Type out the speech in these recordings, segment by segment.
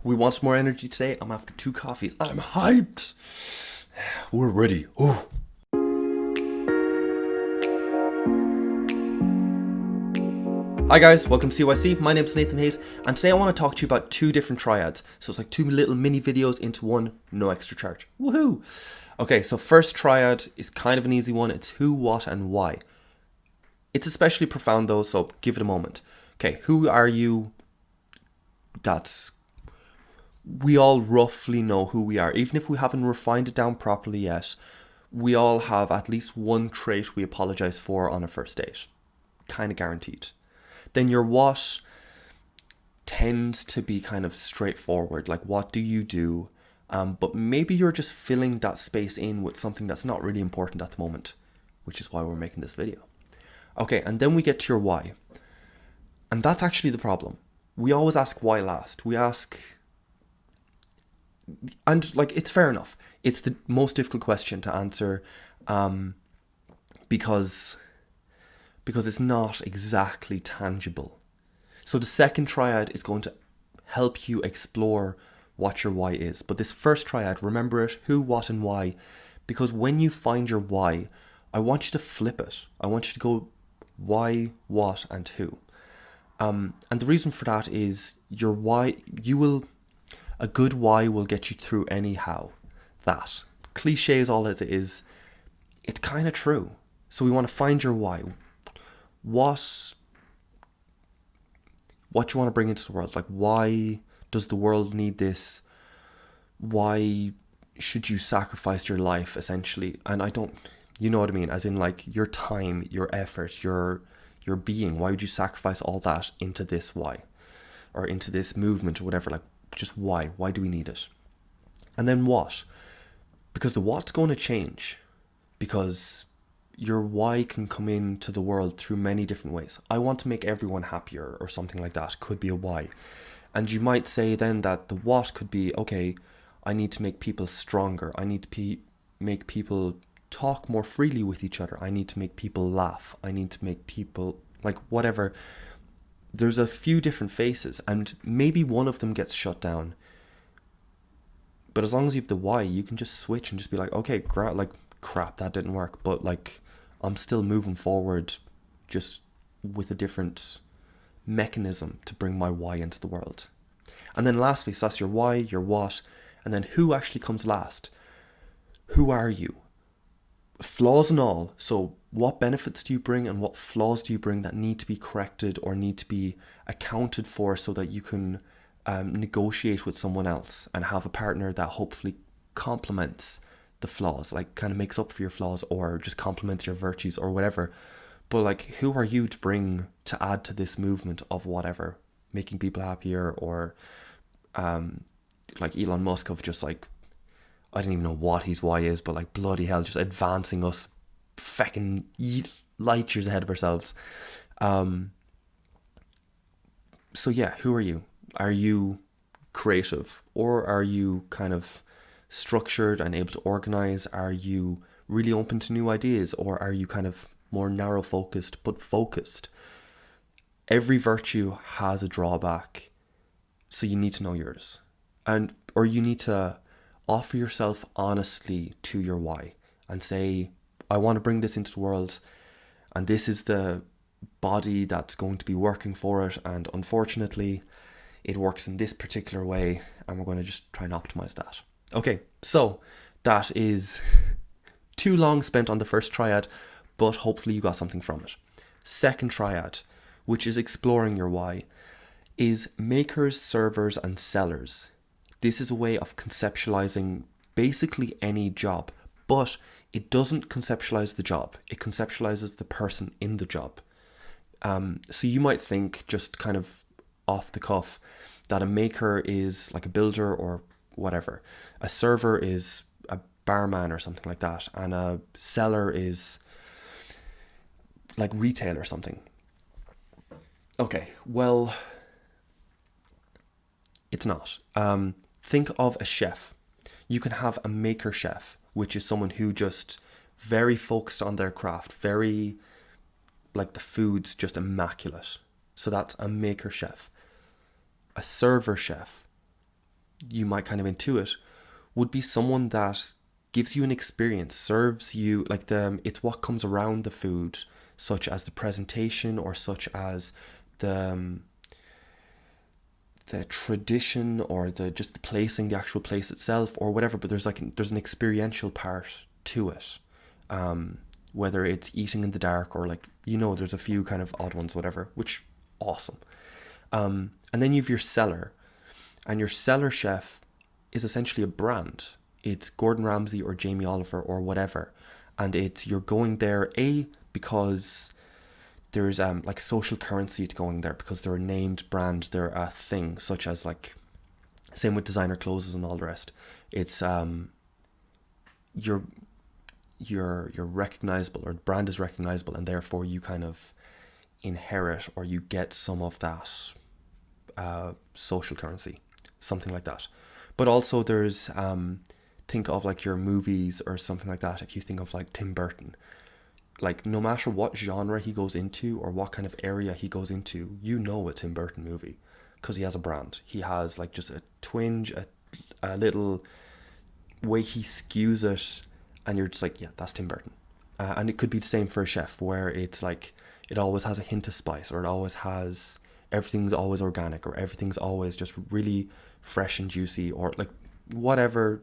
We want some more energy today. I'm after 2 coffees. I'm hyped. We're ready. Ooh. Hi guys, welcome to CYC. My name's Nathan Hayes, and today I want to talk to you about 2 different triads. So it's like 2 little mini videos into one, no extra charge. Woohoo! Okay, so first triad is kind of an easy one. It's who, what, and why. It's especially profound though, so give it a moment. Okay, who are you? We all roughly know who we are. Even if we haven't refined it down properly yet, we all have at least one trait we apologize for on a first date. Kind of guaranteed. Then your what tends to be kind of straightforward. Like, what do you do? But maybe you're just filling that space in with something that's not really important at the moment, which is why we're making this video. Okay, and then we get to your why. And that's actually the problem. We always ask why last. We ask... And like, it's fair enough. It's the most difficult question to answer because it's not exactly tangible. So the second triad is going to help you explore what your why is. But this first triad, remember it, who, what, and why. Because when you find your why, I want you to flip it. I want you to go why, what, and who. And the reason for that is your why, a good why will get you through anyhow. That. Cliche is all it is. It's kind of true. So we want to find your why. What you want to bring into the world. Like, why does the world need this? Why should you sacrifice your life, essentially? And you know what I mean? As in, like, your time, your effort, your being. Why would you sacrifice all that into this why? Or into this movement or whatever? Like, just why? Why do we need it? And then what? Because the what's going to change. Because your why can come into the world through many different ways. I want to make everyone happier or something like that could be a why. And you might say then that the what could be, okay, I need to make people stronger. I need to make people talk more freely with each other. I need to make people laugh. I need to make people, like, whatever. There's a few different faces, and maybe one of them gets shut down. But as long as you have the why, you can just switch and just be like, okay, crap, that didn't work. But like, I'm still moving forward just with a different mechanism to bring my why into the world. And then lastly, so that's your why, your what, and then who actually comes last. Who are you? Flaws and all. So what benefits do you bring and what flaws do you bring that need to be corrected or need to be accounted for so that you can negotiate with someone else and have a partner that hopefully complements the flaws, like kind of makes up for your flaws or just complements your virtues or whatever. But like, who are you to bring to add to this movement of whatever, making people happier, or like Elon Musk of just like, I don't even know what his why is, but like, bloody hell, just advancing us fucking light years ahead of ourselves. So yeah, who are you? Are you creative, or are you kind of structured and able to organize? Are you really open to new ideas, or are you kind of more narrow focused but focused? Every virtue has a drawback, so you need to know yours, or you need to offer yourself honestly to your why and say, I want to bring this into the world, and this is the body that's going to be working for it, and unfortunately it works in this particular way, and we're going to just try and optimize that. Okay, so that is too long spent on the first triad, but hopefully you got something from it. Second triad, which is exploring your why, is makers, servers, and sellers. This is a way of conceptualizing basically any job, but it doesn't conceptualize the job. It conceptualizes the person in the job. So you might think, just kind of off the cuff, that a maker is like a builder or whatever. A server is a barman or something like that. And a seller is like retail or something. Okay, well, it's not. Think of a chef. You can have a maker chef, which is someone who just very focused on their craft, very, like, the food's just immaculate. So that's a maker chef. A server chef you might kind of intuit would be someone that gives you an experience, serves you like it's what comes around the food, such as the presentation or such as the tradition or the placing, the actual place itself or whatever. But there's an experiential part to it, whether it's eating in the dark or there's a few kind of odd ones, whatever, which awesome. And then you have your cellar, and your cellar chef is essentially a brand. It's Gordon Ramsay or Jamie Oliver or whatever, and you're going there because there's social currency to going there, because they're a named brand, they're a thing, such as same with designer clothes and all the rest. It's you're recognizable, or the brand is recognizable, and therefore you kind of inherit or you get some of that social currency, something like that. But also there's think of your movies or something like that. If you think of Tim Burton, no matter what genre he goes into or what kind of area he goes into, a Tim Burton movie, because he has a brand. He has just a twinge, a little way he skews it, and you're just yeah, that's Tim Burton. And it could be the same for a chef, where it's it always has a hint of spice, or it always has, everything's always organic, or everything's always just really fresh and juicy, or whatever.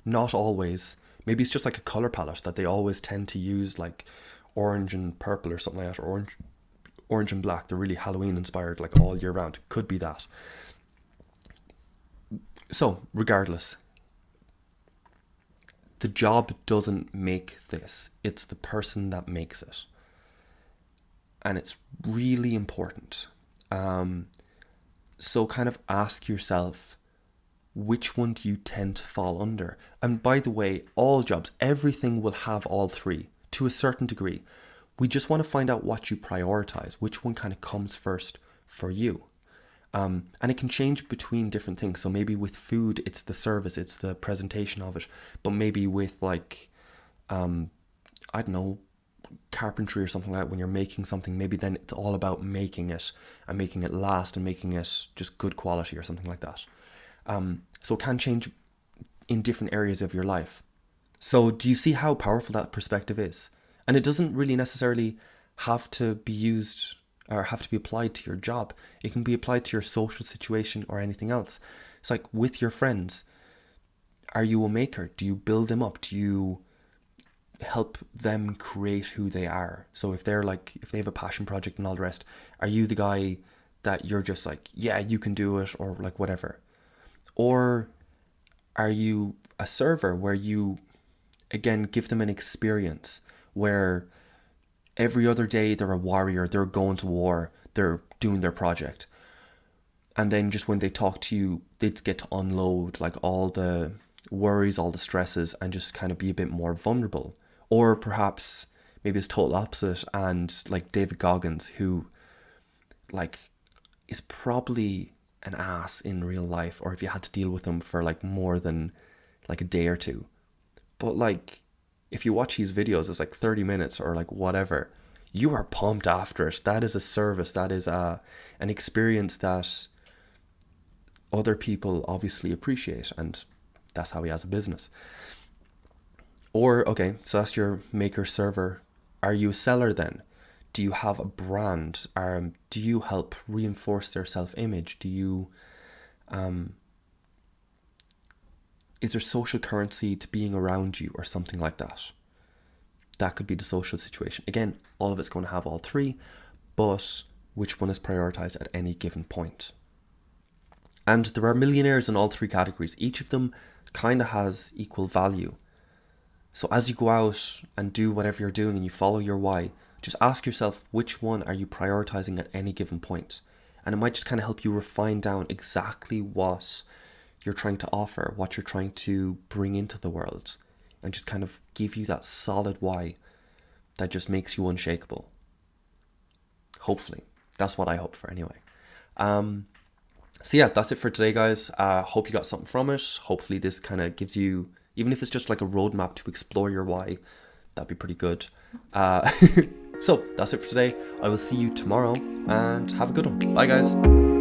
Not always. Maybe it's just a color palette that they always tend to use, orange and purple or something like that, or orange and black. They're really Halloween inspired, all year round. Could be that. So regardless, the job doesn't make this. It's the person that makes it. And it's really important. So kind of ask yourself, which one do you tend to fall under? And by the way, all jobs, everything will have all three to a certain degree. We just want to find out what you prioritize, which one kind of comes first for you. And it can change between different things. So maybe with food, it's the service, it's the presentation of it. But maybe with I don't know, carpentry or something like that, when you're making something, maybe then it's all about making it and making it last and making it just good quality or something like that. So it can change in different areas of your life. So do you see how powerful that perspective is? And it doesn't really necessarily have to be used or have to be applied to your job. It can be applied to your social situation or anything else. It's with your friends. Are you a maker? Do you build them up? Do you help them create who they are? So if they're if they have a passion project and all the rest, are you the guy that you're just yeah, you can do it, or whatever? Or are you a server where you, again, give them an experience where every other day they're a warrior, they're going to war, they're doing their project. And then just when they talk to you, they get to unload all the worries, all the stresses, and just kind of be a bit more vulnerable. Or perhaps maybe it's total opposite, and David Goggins, who is probably an ass in real life, or if you had to deal with him for more than a day or two. But if you watch his videos, it's 30 minutes or whatever, you are pumped after it. That is a service. That is an experience that other people obviously appreciate, and that's how he has a business. Or, okay, so that's your maker server. Are you a seller then? Do you have a brand? Do you help reinforce their self-image? Do you, is there social currency to being around you or something like that? That could be the social situation. Again, all of it's going to have all three, but which one is prioritized at any given point? And there are millionaires in all three categories. Each of them kind of has equal value. So as you go out and do whatever you're doing and you follow your why, just ask yourself, which one are you prioritizing at any given point? And it might just kind of help you refine down exactly what you're trying to offer, what you're trying to bring into the world, and just kind of give you that solid why that just makes you unshakable. Hopefully. That's what I hope for anyway. So yeah, that's it for today, guys. Hope you got something from it. Hopefully this kind of gives you, even if it's just a roadmap to explore your why, that'd be pretty good. So that's it for today. I will see you tomorrow, and have a good one. Bye, guys.